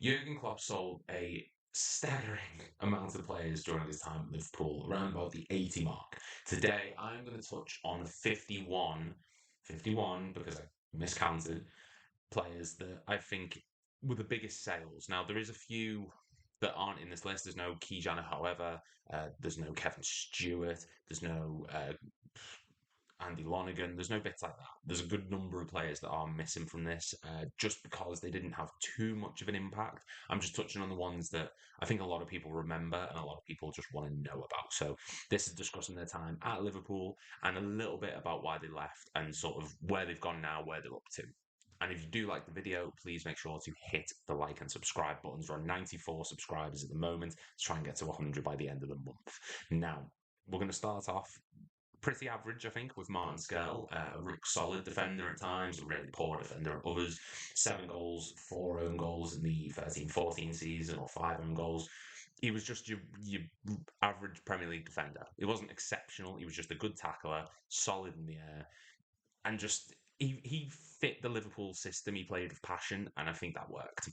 Jurgen Klopp sold a staggering amount of players during his time at Liverpool, around about the 80 mark. Today, I'm going to touch on 51 because I miscounted players that I think were the biggest sales. Now, there is a few that aren't in this list. There's no Kijana, however. There's no Kevin Stewart. There's no Andy Lonergan. There's no bits like that. There's a good number of players that are missing from this just because they didn't have too much of an impact. I'm just touching on the ones that I think a lot of people remember and a lot of people just want to know about. So this is discussing their time at Liverpool and a little bit about why they left and sort of where they've gone now, where they're up to. And if you do like the video, please make sure to hit the like and subscribe buttons. We're on 94 subscribers at the moment. Let's try and get to 100 by the end of the month. Now, we're going to start off pretty average, I think, with Martin Skell. A rook solid defender at times, a really poor defender at others. 7 goals, 4 own goals in the 13-14 season, or 5 own goals. He was just your average Premier League defender. He wasn't exceptional. He was just a good tackler, solid in the air, and just he fit the Liverpool system. He played with passion, and I think that worked.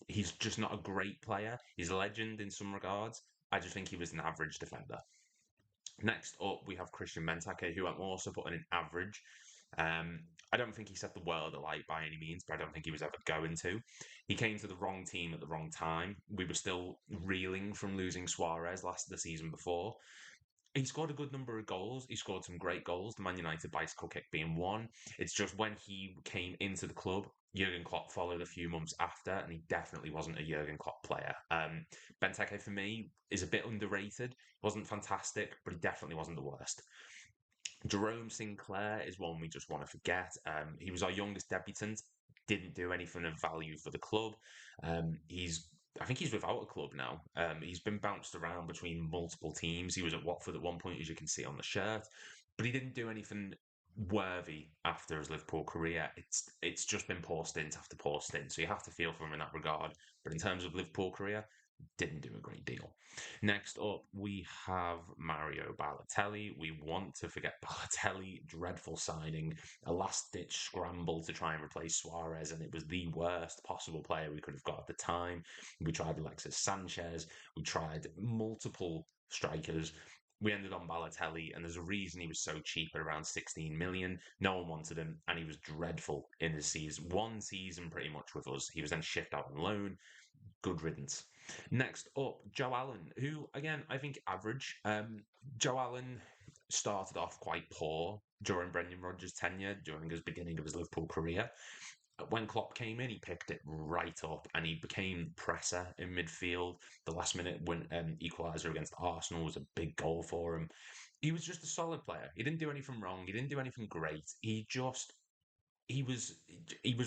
He's just not a great player. He's a legend in some regards. I just think he was an average defender. Next up, we have Christian Benteke, who I'm also putting in average. I don't think he set the world alight by any means, but I don't think he was ever going to. He came to the wrong team at the wrong time. We were still reeling from losing Suarez the season before. He scored a good number of goals. He scored some great goals, the Man United bicycle kick being one. It's just when he came into the club, Jurgen Klopp followed a few months after, and he definitely wasn't a Jurgen Klopp player. Benteke, for me, is a bit underrated. Wasn't fantastic, but he definitely wasn't the worst. Jerome Sinclair is one we just want to forget. He was our youngest debutant, didn't do anything of value for the club. I think he's without a club now. He's been bounced around between multiple teams. He was at Watford at one point, as you can see on the shirt, but he didn't do anything worthy after his Liverpool career. It's just been poor stint after poor stint, so you have to feel for him in that regard. But in terms of Liverpool career, didn't do a great deal. Next up, we have Mario Balotelli. We want to forget Balotelli. Dreadful signing, a last-ditch scramble to try and replace Suarez, and it was the worst possible player we could have got at the time. We tried Alexis Sanchez. We tried multiple strikers. We ended on Balotelli, and there's a reason he was so cheap at around 16 million. No one wanted him, and he was dreadful in his season. One season pretty much with us. He was then shipped out on loan. Good riddance. Next up, Joe Allen, who, again, I think average. Joe Allen started off quite poor during Brendan Rodgers' tenure, during his beginning of his Liverpool career. When Klopp came in, he picked it right up and he became presser in midfield. The last minute equaliser against Arsenal was a big goal for him. He was just a solid player. He didn't do anything wrong. He didn't do anything great. He was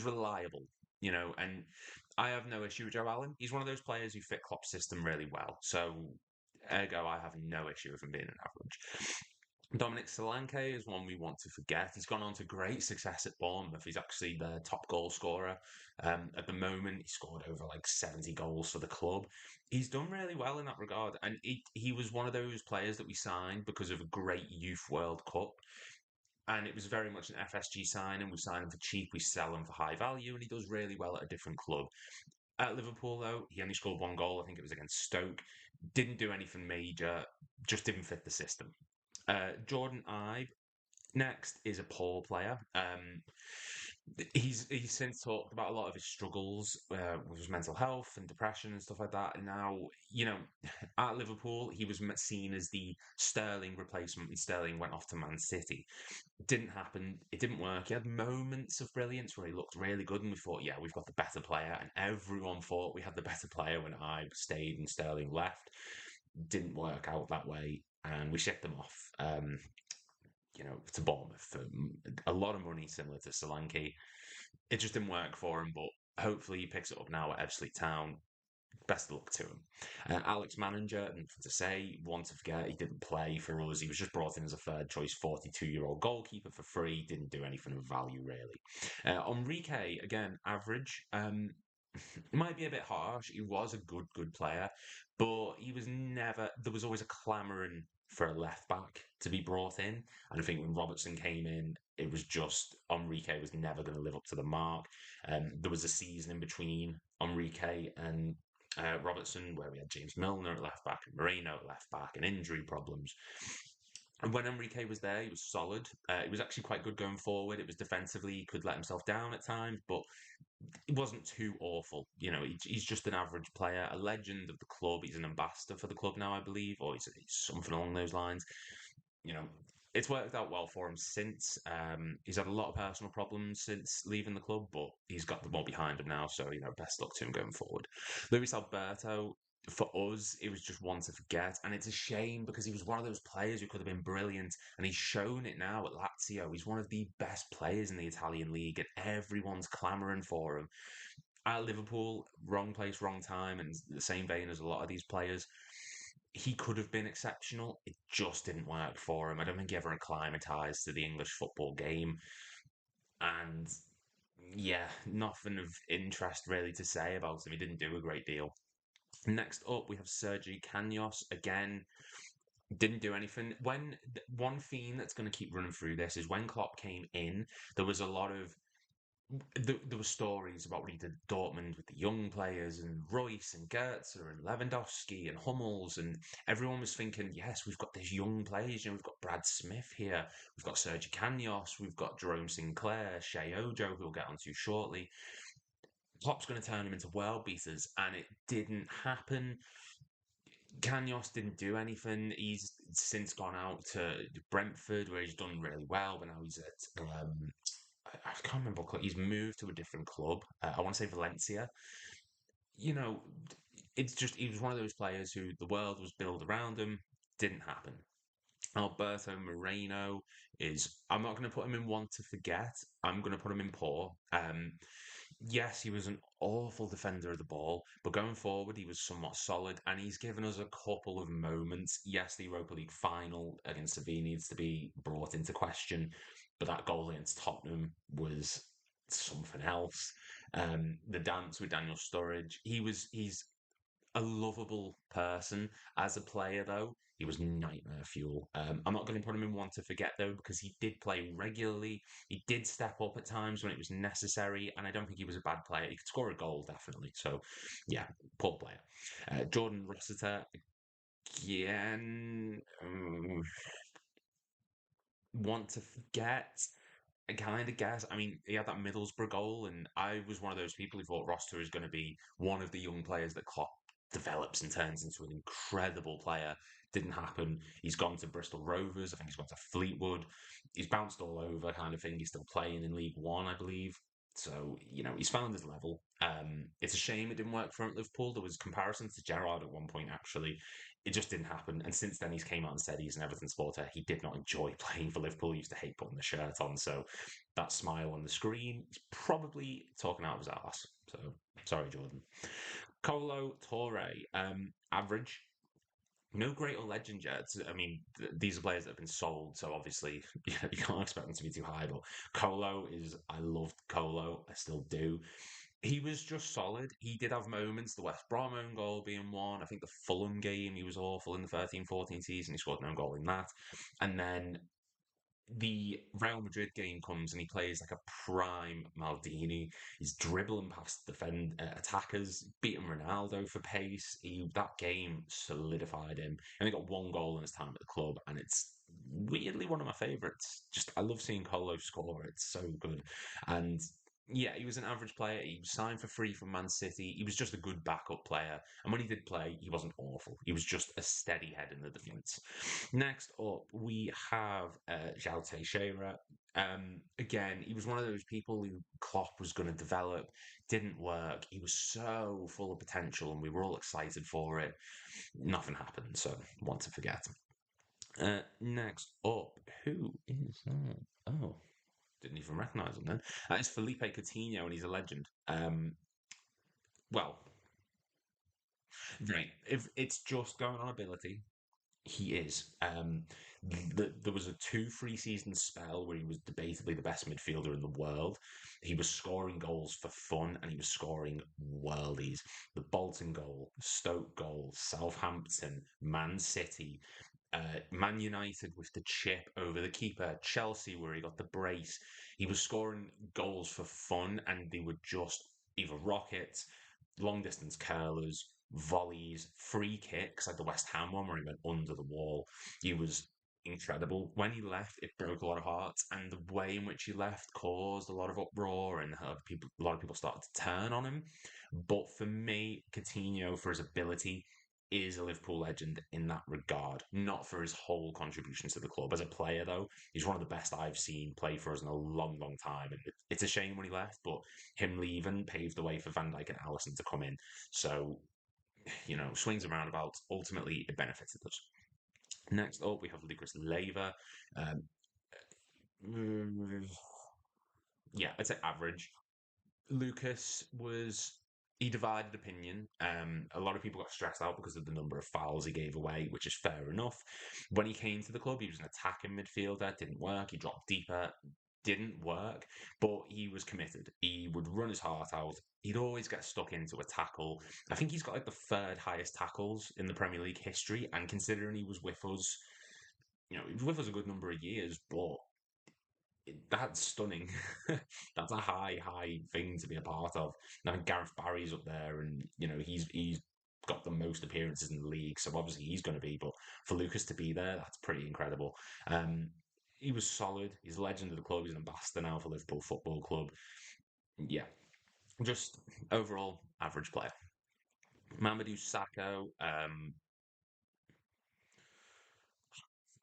reliable, and I have no issue with Joe Allen. He's one of those players who fit Klopp's system really well. So, ergo, I have no issue with him being an average. Dominic Solanke is one we want to forget. He's gone on to great success at Bournemouth. He's actually their top goal scorer. At the moment, he scored over 70 goals for the club. He's done really well in that regard. And he was one of those players that we signed because of a great Youth World Cup. And it was very much an FSG sign, and we sign him for cheap, we sell him for high value, and he does really well at a different club. At Liverpool, though, he only scored 1 goal. I think it was against Stoke. Didn't do anything major, just didn't fit the system. Jordan Ibe, next, is a poor player. He's since talked about a lot of his struggles with his mental health and depression and stuff like that. And now, at Liverpool, he was seen as the Sterling replacement, and Sterling went off to Man City. Didn't happen. It didn't work. He had moments of brilliance where he looked really good, and we thought, yeah, we've got the better player. And everyone thought we had the better player when Ibe stayed and Sterling left. Didn't work out that way, and we shipped him off. To Bournemouth for a lot of money, similar to Solanke. It just didn't work for him, but hopefully he picks it up now at Ebbsfleet Town. Best of luck to him. Alex Manager, nothing to say, one to forget, he didn't play for us. He was just brought in as a third choice 42-year-old goalkeeper for free, didn't do anything of value, really. Enrique, again, average. It might be a bit harsh. He was a good player, but he was never. There was always a clamouring for a left back to be brought in, and I think when Robertson came in, it was just Enrique was never going to live up to the mark. There was a season in between Enrique and Robertson where we had James Milner at left back and Moreno at left back and injury problems. And when Enrique was there, he was solid. It was actually quite good going forward. It was defensively, he could let himself down at times, but it wasn't too awful. He's just an average player, a legend of the club. He's an ambassador for the club now, I believe, or he's something along those lines. You know, it's worked out well for him since. He's had a lot of personal problems since leaving the club, but he's got the ball behind him now. So, best luck to him going forward. Luis Alberto, for us, it was just one to forget. And it's a shame because he was one of those players who could have been brilliant. And he's shown it now at Lazio. He's one of the best players in the Italian league, and everyone's clamouring for him. At Liverpool, wrong place, wrong time, and the same vein as a lot of these players. He could have been exceptional. It just didn't work for him. I don't think he ever acclimatised to the English football game. And yeah, nothing of interest really to say about him. He didn't do a great deal. Next up, we have Sergi Canos. Again, didn't do anything. One theme that's going to keep running through this is when Klopp came in, there was a lot of there were stories about what he did at Dortmund with the young players and Royce and Goetze and Lewandowski and Hummels, and everyone was thinking, yes, we've got this young players. We've got Brad Smith here, we've got Sergi Canos, we've got Jerome Sinclair, Shea Ojo, who we'll get onto shortly. Klopp's going to turn them into world beaters, and it didn't happen. Canos didn't do anything. He's since gone out to Brentford, where he's done really well, but now he's at I can't remember what club. He's moved to a different club. I want to say Valencia. You know, it's just he was one of those players who the world was built around him. Didn't happen. Alberto Moreno is. I'm not going to put him in one to forget. I'm going to put him in poor. Yes, he was an awful defender of the ball, but going forward, he was somewhat solid, and he's given us a couple of moments. Yes, the Europa League final against Sevilla needs to be brought into question, but that goal against Tottenham was something else. The dance with Daniel Sturridge, he's a lovable person as a player, though. He was nightmare fuel. I'm not going to put him in one to forget, though, because he did play regularly. He did step up at times when it was necessary, and I don't think he was a bad player. He could score a goal, definitely. So, yeah, poor player. Jordan Rossiter, again, want to forget. I kind of guess. I mean, he had that Middlesbrough goal, and I was one of those people who thought Roster is going to be one of the young players that Klopp develops and turns into an incredible player. Didn't happen. He's gone to Bristol Rovers. I think he's gone to Fleetwood. He's bounced all over, kind of thing. He's still playing in League One, I believe. So, he's found his level. It's a shame it didn't work for him at Liverpool. There was comparisons to Gerrard at one point, actually. It just didn't happen. And since then, he's came out and said he's an Everton supporter. He did not enjoy playing for Liverpool. He used to hate putting the shirt on. So that smile on the screen is probably talking out of his ass. So sorry, Jordan. Colo Torre, average. No great or legend yet. I mean, these are players that have been sold, so obviously you can't expect them to be too high. But Colo is, I loved Colo, I still do. He was just solid. He did have moments, the West Brom own goal being one. I think the Fulham game, he was awful in the 13-14 season. He scored an own goal in that. And then the Real Madrid game comes and he plays like a prime Maldini. He's dribbling past attackers, beating Ronaldo for pace. That game solidified him, and he got one goal in his time at the club, and it's weirdly one of my favourites. Just I love seeing Colo score; it's so good, and yeah, he was an average player. He was signed for free from Man City. He was just a good backup player. And when he did play, he wasn't awful. He was just a steady head in the defence. Next up, we have João Teixeira. Again, he was one of those people who Klopp was going to develop. Didn't work. He was so full of potential and we were all excited for it. Nothing happened, so want to forget. Next up, who is that? Oh, didn't even recognise him then. It's Felipe Coutinho, and he's a legend. Well, right. If it's just going on ability, he is. There was a 2-3 season spell where he was debatably the best midfielder in the world. He was scoring goals for fun, and he was scoring worldies. The Bolton goal, Stoke goal, Southampton, Man City. Man United with the chip over the keeper, Chelsea where he got the brace. He was scoring goals for fun, and they were just either rockets, long distance curlers, volleys, free kicks, like the West Ham one where he went under the wall. He was incredible. When he left, it broke a lot of hearts, and the way in which he left caused a lot of uproar, and a lot of people started to turn on him. But for me, Coutinho, for his ability, is a Liverpool legend in that regard, not for his whole contributions to the club. As a player, though, he's one of the best I've seen play for us in a long, long time. And it's a shame when he left, but him leaving paved the way for Van Dijk and Allison to come in. So, swings and roundabouts, ultimately it benefited us. Next up, we have Lucas Leiva. Um, yeah, I'd say average. Lucas was he divided opinion. A lot of people got stressed out because of the number of fouls he gave away, which is fair enough. When he came to the club, he was an attacking midfielder, didn't work. He dropped deeper, didn't work, but he was committed. He would run his heart out. He'd always get stuck into a tackle. I think he's got like the third highest tackles in the Premier League history, and considering he was with us, he was with us a good number of years, but that's stunning. That's a high thing to be a part of. Now Gareth Barry's up there, and he's got the most appearances in the league, so obviously he's going to be. But for Lucas to be there, that's pretty incredible. He was solid. He's a legend of the club. He's an ambassador now for Liverpool Football Club. Yeah, just overall average player. Mamadou Sakho. I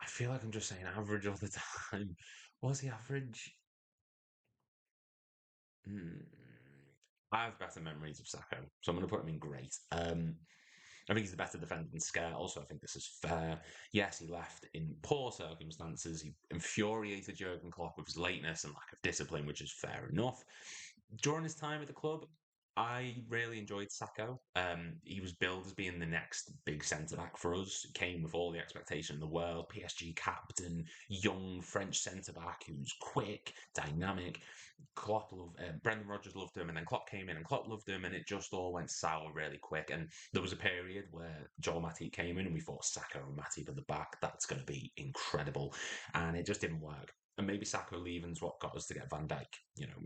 feel like I'm just saying average all the time. Was he average? Hmm. I have better memories of Sacco, so I'm going to put him in great. I think he's the better defender than Scare. Also, I think this is fair. Yes, he left in poor circumstances. He infuriated Jurgen Klopp with his lateness and lack of discipline, which is fair enough. During his time at the club, I really enjoyed Sacco. He was billed as being the next big centre back for us. Came with all the expectation in the world. PSG captain, young French centre back who's quick, dynamic. Brendan Rodgers loved him, and then Klopp came in, and Klopp loved him, and it just all went sour really quick. And there was a period where Joel Matip came in, and we thought Sacco and Matip at the back, that's going to be incredible, and it just didn't work. And maybe Sacco leaving's what got us to get Van Dijk.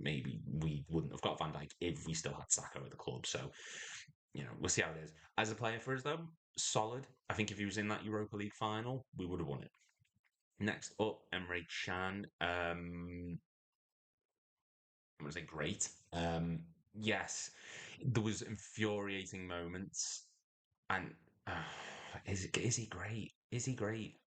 Maybe we wouldn't have got Van Dijk if we still had Sacco at the club. So, we'll see how it is. As a player for us, though, solid. I think if he was in that Europa League final, we would have won it. Next up, Emre Can. I'm going to say great. Yes, there was infuriating moments, and uh, is he great? Is he great?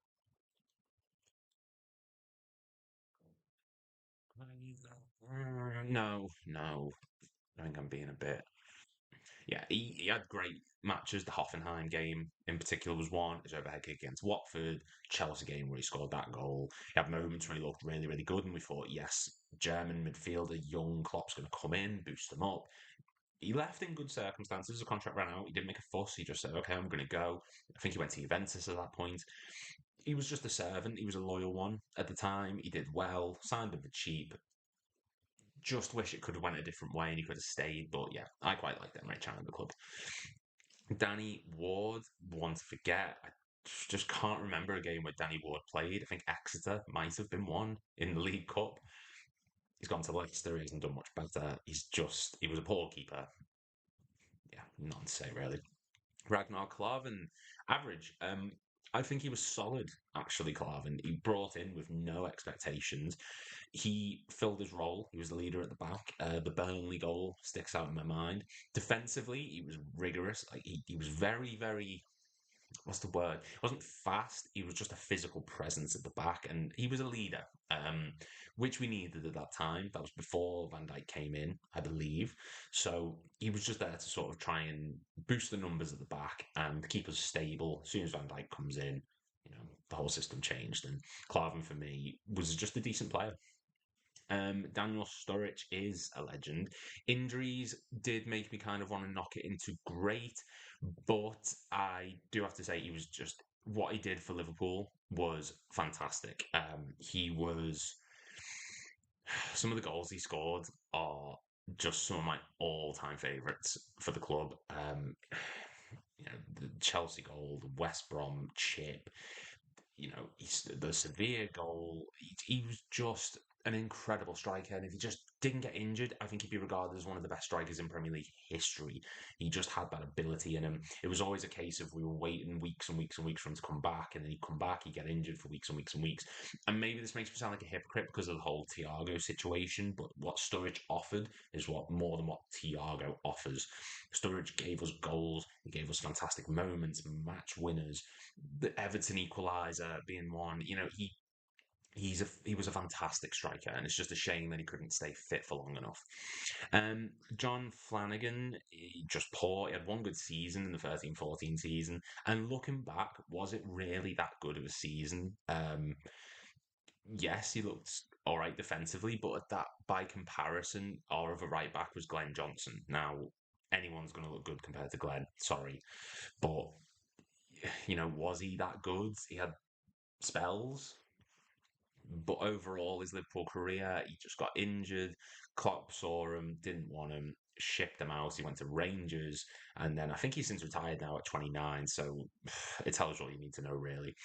No, no. I think I'm being a bit. Yeah, he had great matches. The Hoffenheim game in particular was one. His overhead kick against Watford, Chelsea game where he scored that goal. He had moments where he looked really, really good, and we thought, yes, German midfielder, young Klopp's going to come in, boost them up. He left in good circumstances. The contract ran out. He didn't make a fuss. He just said, okay, I'm going to go. I think he went to Juventus at that point. He was just a servant. He was a loyal one at the time. He did well, signed him for cheap. Just wish it could have went a different way and he could have stayed. But yeah, I quite like them right in the club. Danny Ward, one to forget. I just can't remember a game where Danny Ward played. I think Exeter might have been one in the League Cup. He's gone to Leicester. He hasn't done much better. He was a poor keeper. Yeah, nothing to say really. Ragnar Klavan, average. I think he was solid, actually, Klavan. He brought in with no expectations. He filled his role. He was the leader at the back. The Burnley goal sticks out in my mind. Defensively, he was rigorous. Like he was very, very what's the word? He wasn't fast. He was just a physical presence at the back, and he was a leader, which we needed at that time. That was before Van Dijk came in, I believe. So he was just there to sort of try and boost the numbers at the back and keep us stable. As soon as Van Dijk comes in, the whole system changed, and Klavan for me was just a decent player. Daniel Sturridge is a legend. Injuries did make me kind of want to knock it into great, but I do have to say he was just what he did for Liverpool was fantastic. He was some of the goals he scored are just some of my all-time favourites for the club. The Chelsea goal, the West Brom chip. he's the Sevilla goal. He was just an incredible striker, and if he just didn't get injured, I think he'd be regarded as one of the best strikers in Premier League history. He just had that ability in him. It was always a case of we were waiting weeks and weeks and weeks for him to come back, and then he'd come back, he'd get injured for weeks and weeks and weeks. And maybe this makes me sound like a hypocrite because of the whole Thiago situation, but what Sturridge offered is what more than what Thiago offers. Sturridge gave us goals, he gave us fantastic moments, match winners, the Everton equaliser being one. He was a fantastic striker, and it's just a shame that he couldn't stay fit for long enough. John Flanagan, just poor. He had one good season in the 13-14 season, and looking back, was it really that good of a season? Yes, he looked all right defensively, but that by comparison, our other right back was Glenn Johnson. Now, anyone's going to look good compared to Glenn. Sorry, but was he that good? He had spells, but overall, his Liverpool career, he just got injured. Klopp saw him, didn't want him, shipped him out. He went to Rangers, and then I think he's since retired now at 29. So it tells you all you need to know, really.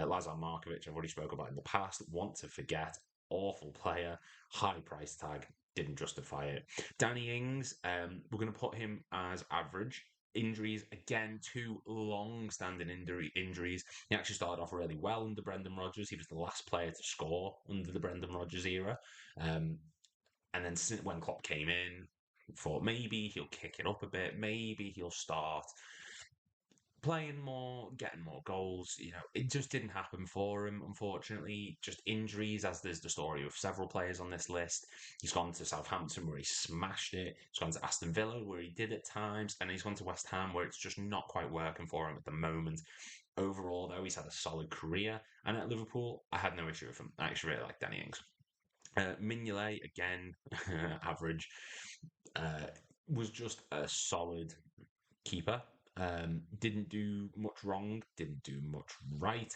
Lazar Markovic, I've already spoke about in the past. Want to forget, awful player, high price tag, didn't justify it. Danny Ings, we're going to put him as average. Injuries, again, two long-standing injuries. He actually started off really well under Brendan Rodgers. He was the last player to score under the Brendan Rodgers era. And then when Klopp came in, thought maybe he'll kick it up a bit. Maybe he'll start playing more, getting more goals. It just didn't happen for him, unfortunately. Just injuries, as there's the story of several players on this list. He's gone to Southampton where he smashed it. He's gone to Aston Villa where he did at times, and he's gone to West Ham where it's just not quite working for him at the moment. Overall, though, he's had a solid career, and at Liverpool, I had no issue with him. I actually really like Danny Ings. Mignolet, again, average, was just a solid keeper. Didn't do much wrong, didn't do much right.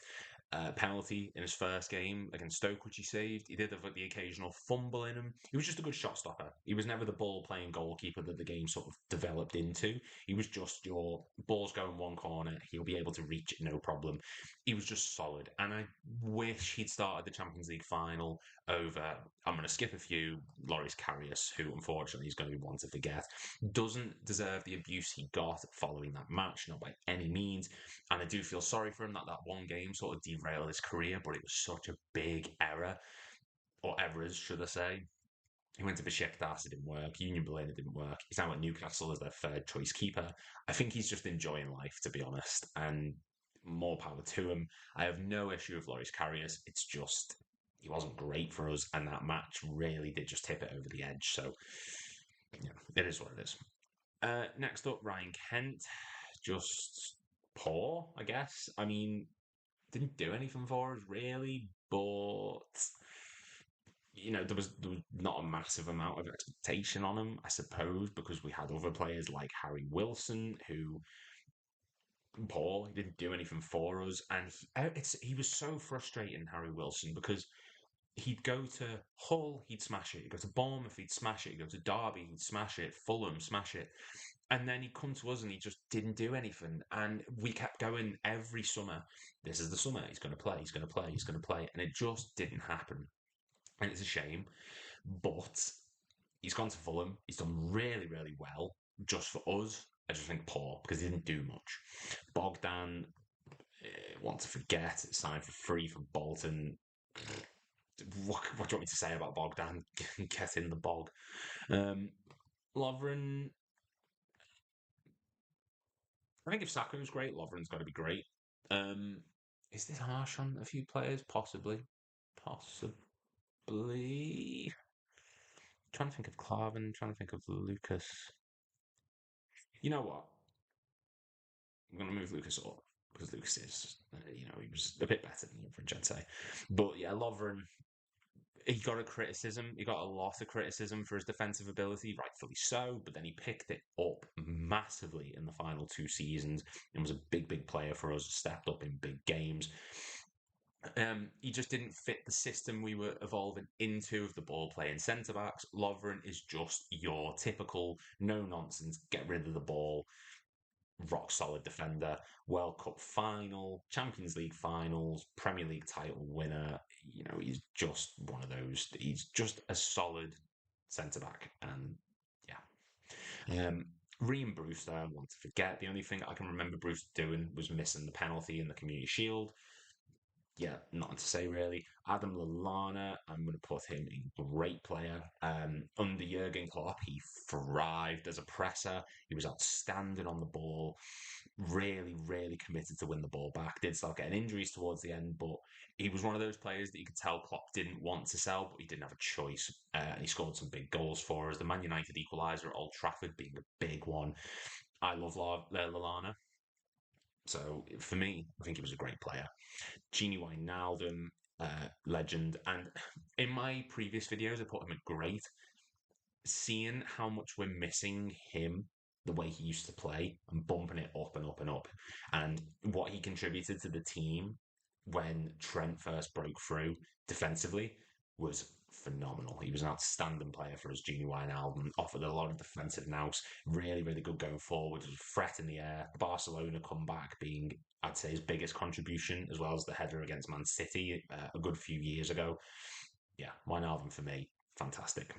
Penalty in his first game against Stoke, which he saved. He did have the occasional fumble in him. He was just a good shot stopper. He was never the ball playing goalkeeper that the game sort of developed into. He was just your ball's going one corner, he'll be able to reach it no problem. He was just solid, and I wish he'd started the Champions League final over. I'm going to skip a few. Loris Karius, who unfortunately is going to be one to forget, doesn't deserve the abuse he got following that match, not by any means. And I do feel sorry for him that one game sort of derailed his career, but it was such a big error, or errors, should I say. He went to Besiktas, it didn't work. Union Berlin, it didn't work. He's now at Newcastle as their third choice keeper. I think he's just enjoying life, to be honest, and more power to him. I have no issue with Loris Karius. It's just he wasn't great for us, and that match really did just tip it over the edge. So, it is what it is. Next up, Ryan Kent. Just poor, I guess. I mean, didn't do anything for us, really, but there was not a massive amount of expectation on him, I suppose, because we had other players like Harry Wilson, who poor, he didn't do anything for us, and he was so frustrating, Harry Wilson, because he'd go to Hull, he'd smash it. He'd go to Bournemouth, he'd smash it. He'd go to Derby, he'd smash it. Fulham, smash it. And then he'd come to us and he just didn't do anything. And we kept going every summer. This is the summer. He's going to play. He's going to play. He's going to play. And it just didn't happen. And it's a shame. But he's gone to Fulham. He's done really, really well. Just for us, I just think poor because he didn't do much. Bogdan, want to forget, signed for free from Bolton. What do you want me to say about Bogdan? Get in the bog. Lovren, I think if Saka's great, Lovren's got to be great. Is this harsh on a few players? Possibly. Trying to think of Clarvin, trying to think of Lucas. You know what? I'm going to move Lucas up because Lucas is, he was a bit better than Lovren, I'd say. But yeah, Lovren, he got a criticism. He got a lot of criticism for his defensive ability, rightfully so. But then he picked it up massively in the final 2 seasons and was a big, big player for us. Stepped up in big games. He just didn't fit the system we were evolving into of the ball playing centre backs. Lovren is just your typical no nonsense, get rid of the ball, rock solid defender, World Cup final, Champions League finals, Premier League title winner. He's just one of those. He's just a solid centre back, and yeah. Ryan Brewster, I want to forget. The only thing I can remember Bruce doing was missing the penalty in the Community Shield. Yeah, nothing to say really. Adam Lallana, I'm going to put him in great player. Under Jurgen Klopp, he thrived as a presser. He was outstanding on the ball. Really, really committed to win the ball back. Did start getting injuries towards the end, but he was one of those players that you could tell Klopp didn't want to sell, but he didn't have a choice. And he scored some big goals for us. The Man United equaliser at Old Trafford being a big one. I love Lallana. So for me, I think he was a great player. Genie Wijnaldum, legend. And in my previous videos, I put him at great. Seeing how much we're missing him, the way he used to play, and bumping it up and up and up, and what he contributed to the team when Trent first broke through defensively was phenomenal. He was an outstanding player for us, Genie Wijnaldum, offered a lot of defensive nous, really, really good going forward, was a threat in the air. The Barcelona comeback being, I'd say, his biggest contribution, as well as the header against Man City a good few years ago. Yeah, Wijnaldum for me, fantastic.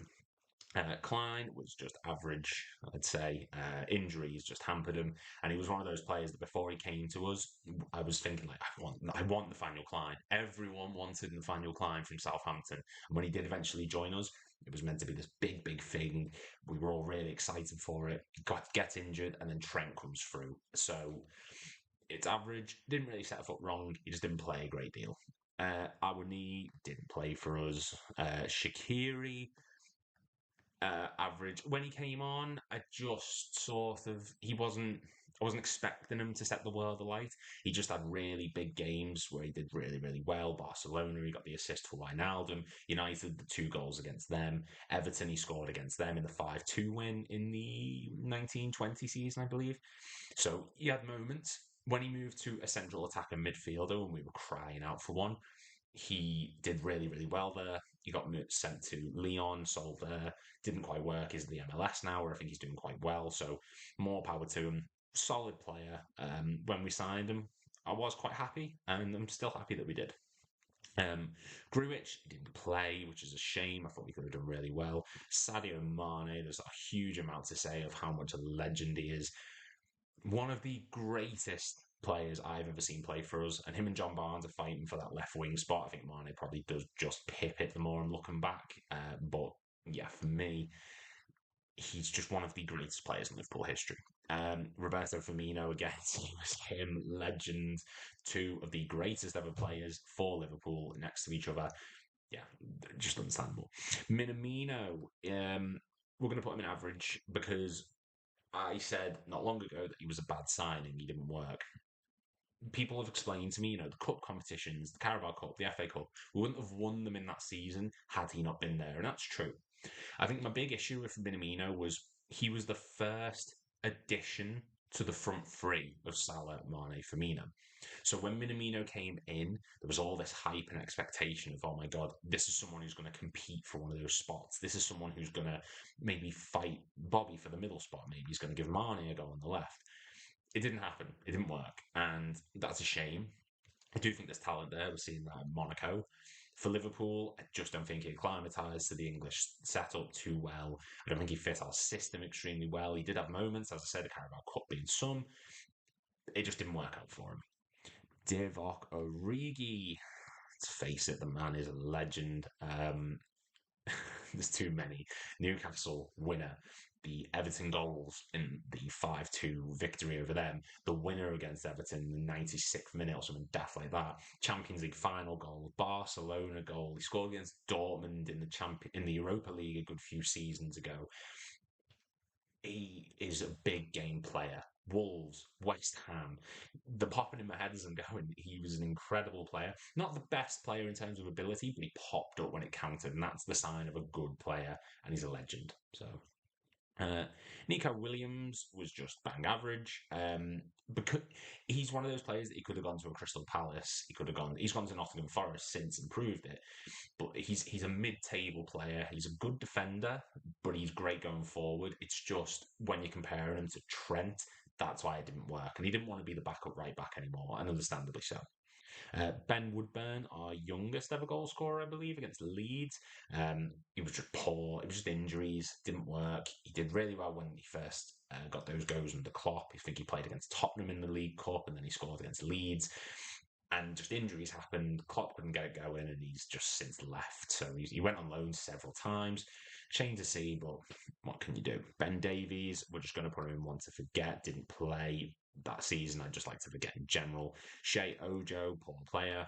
Klein was just average, I'd say. Injuries just hampered him, and he was one of those players that before he came to us, I was thinking like, I want Nathaniel Klein. Everyone wanted Nathaniel Klein from Southampton, and when he did eventually join us, it was meant to be this big, big thing. We were all really excited for it. Gets injured, and then Trent comes through. So it's average. Didn't really set us up wrong. He just didn't play a great deal. Awani didn't play for us. Shaqiri, average. When he came on, I just sort of I wasn't expecting him to set the world alight. He just had really big games where he did really, really well. Barcelona, he got the assist for Wijnaldum. United, the 2 goals against them. Everton, he scored against them in the 5-2 win in the 1920 season, I believe. So he had moments. When he moved to a central attacker midfielder, when we were crying out for one, he did really, really well there. He got sent to Lyon, sold there. Didn't quite work. He's the MLS now, where I think he's doing quite well. So more power to him. Solid player. When we signed him, I was quite happy, and I'm still happy that we did. Grujic didn't play, which is a shame. I thought he could have done really well. Sadio Mane, there's a huge amount to say of how much a legend he is. One of the greatest players I've ever seen play for us, and him and John Barnes are fighting for that left wing spot. I think Mane probably does just pip it the more I'm looking back. But yeah, for me, he's just one of the greatest players in Liverpool history. Roberto Firmino, again, he was him, legend, 2 of the greatest ever players for Liverpool next to each other. Yeah, just understandable. Minamino, we're going to put him in average because I said not long ago that he was a bad signing, he didn't work. People have explained to me, the cup competitions, the Carabao Cup, the FA Cup, we wouldn't have won them in that season had he not been there, and that's true. I think my big issue with Minamino was he was the first addition to the front 3 of Salah, Mane, Firmino. So when Minamino came in, there was all this hype and expectation of, oh my God, this is someone who's going to compete for one of those spots. This is someone who's going to maybe fight Bobby for the middle spot. Maybe he's going to give Mane a go on the left. It didn't happen. It didn't work. And that's a shame. I do think there's talent there. We're seeing that in Monaco. For Liverpool, I just don't think he acclimatised to the English setup too well. I don't think he fit our system extremely well. He did have moments, as I said, the Carabao Cup being some. It just didn't work out for him. Divock Origi. Let's face it, the man is a legend. There's too many. Newcastle winner. The Everton goals in the 5-2 victory over them. The winner against Everton in the 96th minute or something daft like that. Champions League final goal. Barcelona goal. He scored against Dortmund in the Europa League a good few seasons ago. He is a big game player. Wolves, West Ham, the popping in my head as I'm going, he was an incredible player. Not the best player in terms of ability, but he popped up when it counted, and that's the sign of a good player, and he's a legend. So, Nico Williams was just bang average. Because he's one of those players that he could have gone to a Crystal Palace. He's gone to Nottingham Forest since and proved it. But he's a mid-table player. He's a good defender, but he's great going forward. It's just when you're comparing him to Trent, that's why it didn't work. And he didn't want to be the backup right back anymore, and understandably so. Ben Woodburn, our youngest ever goal scorer, I believe, against Leeds. He was just poor. It was just injuries. Didn't work. He did really well when he first got those goals under Klopp. I think he played against Tottenham in the League Cup, and then he scored against Leeds. And just injuries happened. Klopp couldn't get it going, and he's just since left. So he went on loan several times. Shame to see, but what can you do? Ben Davies, we're just going to put him in one to forget. Didn't play that season. I'd just like to forget in general. Shea Ojo, poor player.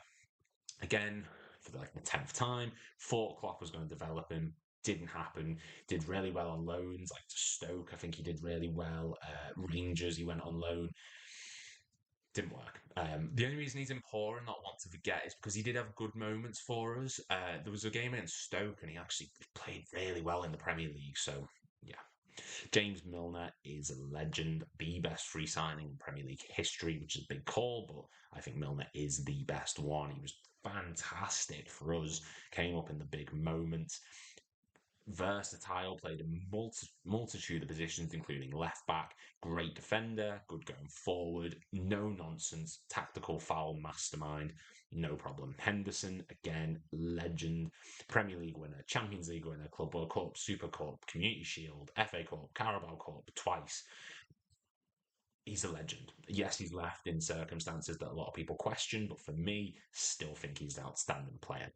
Again, for like the 10th time, thought Klopp was going to develop him. Didn't happen. Did really well on loans, like to Stoke. I think he did really well. Rangers, he went on loan. Didn't work. The only reason he's in poor and not want to forget is because he did have good moments for us. There was a game against Stoke and he actually played really well in the Premier League. So, yeah. James Milner is a legend, the best free signing in Premier League history, which is a big call, but I think Milner is the best one. He was fantastic for us, came up in the big moments. Versatile, played a multitude of positions, including left back, great defender, good going forward, no nonsense, tactical foul mastermind, no problem. Henderson, again, legend, Premier League winner, Champions League winner, Club World Cup, Super Cup, Community Shield, FA Cup, Carabao Cup, twice. He's a legend. Yes, he's left in circumstances that a lot of people question, but for me, still think he's an outstanding player.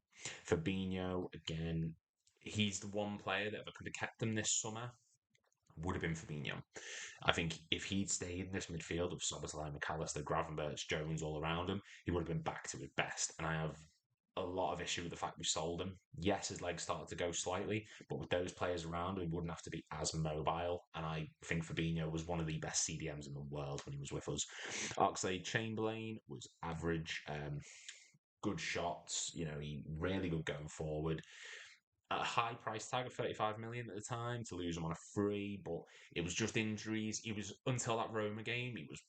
Fabinho, again, he's the one player that if I could have kept him this summer, would have been Fabinho. I think if he'd stayed in this midfield of Szoboszlai, McAllister, Gravenberch, Jones all around him, he would have been back to his best. And I have a lot of issue with the fact we sold him. Yes, his legs started to go slightly, but with those players around, he wouldn't have to be as mobile. And I think Fabinho was one of the best CDMs in the world when he was with us. Oxlade-Chamberlain was average, good shots. He really good going forward. A high price tag of 35 million at the time to lose him on a free, but it was just injuries. He was until that Roma game, he was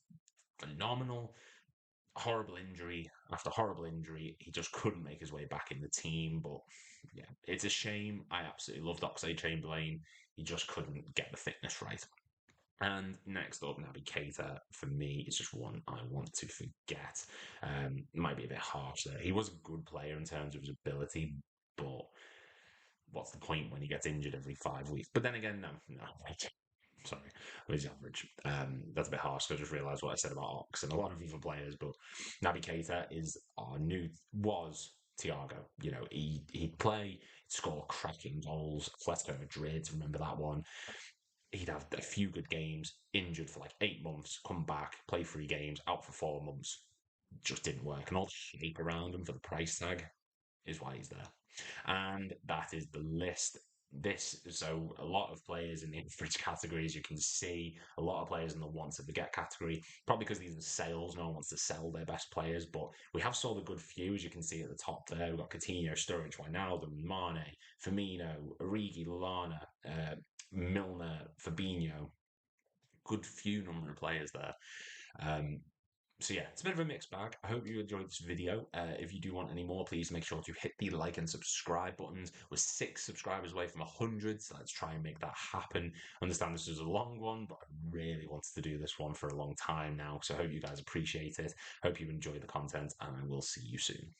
phenomenal. Horrible injury after horrible injury. He just couldn't make his way back in the team. But yeah, it's a shame. I absolutely loved Oxlade-Chamberlain. He just couldn't get the fitness right. And next up, Naby Keita, for me, is just one I want to forget. Might be a bit harsh there. He was a good player in terms of his ability, but what's the point when he gets injured every 5 weeks? But then again, no. Sorry, he's average. That's a bit harsh. So I just realised what I said about Ox and a lot of other players. But Naby Keita is was Thiago. He'd play, he'd score cracking goals. Atletico Madrid, remember that one? He'd have a few good games, injured for like 8 months, come back, play 3 games, out for 4 months. Just didn't work. And all the shape around him for the price tag is why he's there. And that is the list. So a lot of players in the average category, as you can see, a lot of players in the want to forget category, probably because these are sales. No one wants to sell their best players, but we have sold a good few, as you can see at the top there. We've got Coutinho, Sturridge, Wijnaldum, Mane, Firmino, Origi, Lallana, Milner, Fabinho. Good few number of players there. So yeah, it's a bit of a mixed bag. I hope you enjoyed this video. If you do want any more, please make sure to hit the like and subscribe buttons. We're 6 subscribers away from 100, so let's try and make that happen. I understand this is a long one, but I really wanted to do this one for a long time now, so I hope you guys appreciate it. Hope you enjoy the content, and I will see you soon.